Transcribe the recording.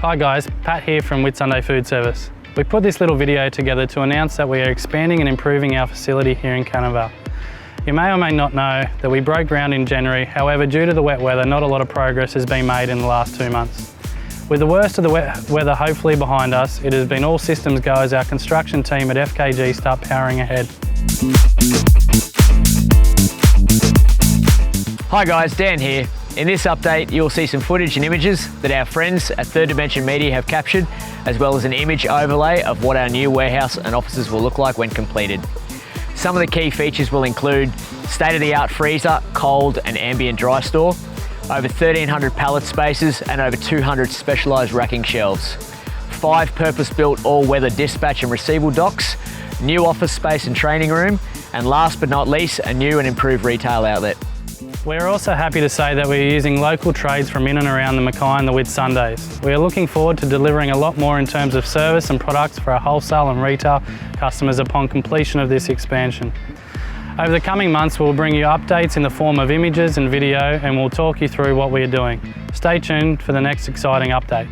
Hi guys, Pat here from Whitsunday Food Service. We put this little video together to announce that we are expanding and improving our facility here in Canterville. You may or may not know that we broke ground in January, however due to the wet weather not a lot of progress has been made in the last 2 months. With the worst of the wet weather hopefully behind us, it has been all systems go as our construction team at FKG start powering ahead. Hi guys, Dan here. In this update, you'll see some footage and images that our friends at Third Dimension Media have captured, as well as an image overlay of what our new warehouse and offices will look like when completed. Some of the key features will include state-of-the-art freezer, cold and ambient dry store, over 1,300 pallet spaces and over 200 specialised racking shelves, 5 purpose-built all-weather dispatch and receival docks, new office space and training room, and last but not least, a new and improved retail outlet. We're also happy to say that we're using local trades from in and around the Mackay and the Whitsundays. We are looking forward to delivering a lot more in terms of service and products for our wholesale and retail customers upon completion of this expansion. Over the coming months, we'll bring you updates in the form of images and video, and we'll talk you through what we are doing. Stay tuned for the next exciting update.